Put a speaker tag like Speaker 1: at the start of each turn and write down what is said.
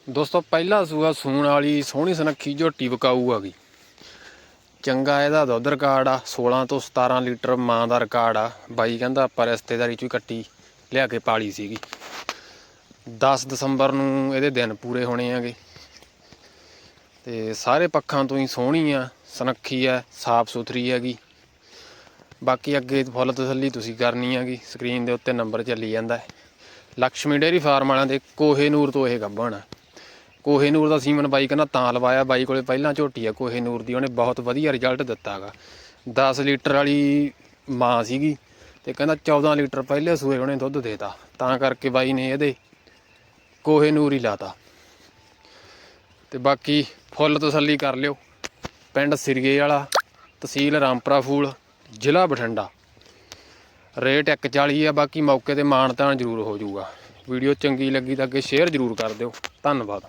Speaker 1: ਦੋਸਤੋ ਪਹਿਲਾ ਸੂਆ ਸੂਣ ਵਾਲੀ ਸੋਹਣੀ ਸੁਨੱਖੀ ਝੋਟੀ ਵਿਕਾਊ ਆ ਗਈ। ਚੰਗਾ ਇਹਦਾ ਦੁੱਧ ਰਿਕਾਰਡ ਆ 16 ਤੋਂ 17 ਲੀਟਰ ਮਾਂ ਦਾ ਰਿਕਾਰਡ ਆ। ਬਾਈ ਕਹਿੰਦਾ ਆਪਾਂ ਰਿਸ਼ਤੇਦਾਰੀ 'ਚੋਂ ਹੀ ਕੱਟੀ ਲਿਆ ਕੇ ਪਾਲੀ ਸੀਗੀ। 10 ਦਸੰਬਰ ਨੂੰ ਇਹਦੇ ਦਿਨ ਪੂਰੇ ਹੋਣੇ ਹੈਗੇ ਤੇ ਸਾਰੇ ਪੱਖਾਂ ਤੋਂ ਹੀ ਸੋਹਣੀ ਆ, ਸੁਨੱਖੀ ਆ, ਸਾਫ ਸੁਥਰੀ ਹੈਗੀ। ਬਾਕੀ ਅੱਗੇ ਫੁੱਲ ਤਸੱਲੀ ਤੁਸੀਂ ਕਰਨੀ ਹੈਗੀ। ਸਕਰੀਨ ਦੇ ਉੱਤੇ ਨੰਬਰ ਚੱਲੀ ਜਾਂਦਾ ਹੈ। ਲਕਸ਼ਮੀ ਡੇਅਰੀ ਫਾਰਮ ਵਾਲਿਆਂ ਦੇ ਕੋਹੇਨੂਰ ਤੋਂ ਇਹ ਗੱਭਣ ਆ। ਕੋਹੇਨੂਰ ਦਾ ਸੀਮਨ ਬਾਈ ਕਹਿੰਦਾ ਤਾਂ ਲਵਾਇਆ, ਬਾਈ ਕੋਲੇ ਪਹਿਲਾਂ ਝੋਟੀ ਆ ਕੋਹੇਨੂਰ ਦੀ, ਉਹਨੇ ਬਹੁਤ ਵਧੀਆ ਰਿਜ਼ਲਟ ਦਿੱਤਾ ਹੈਗਾ। 10 ਲੀਟਰ ਵਾਲੀ ਮਾਂ ਸੀਗੀ ਤੇ ਕਹਿੰਦਾ 14 ਲੀਟਰ ਪਹਿਲੇ ਸੂਏ ਉਹਨੇ ਦੁੱਧ ਦੇਤਾ, ਤਾਂ ਕਰਕੇ ਬਾਈ ਨੇ ਇਹਦੇ ਕੋਹੇਨੂਰ ਹੀ ਲਾਤਾ। ਤੇ ਬਾਕੀ ਫੁੱਲ ਤਸੱਲੀ ਕਰ ਲਿਓ। ਪਿੰਡ ਸਿਰਗੇ ਵਾਲਾ, ਤਹਿਸੀਲ ਰਾਮਪੁਰਾ ਫੂਲ, ਜ਼ਿਲ੍ਹਾ ਬਠਿੰਡਾ। ਰੇਟ 140 ਆ। ਬਾਕੀ ਮੌਕੇ ਤੇ ਮਾਣ ਤਾਣ ਜ਼ਰੂਰ ਹੋ ਜਾਊਗਾ। ਵੀਡੀਓ ਚੰਗੀ ਲੱਗੀ ਤਾਂ ਅੱਗੇ ਸ਼ੇਅਰ ਜ਼ਰੂਰ ਕਰ ਦਿਓ। ਧੰਨਵਾਦ।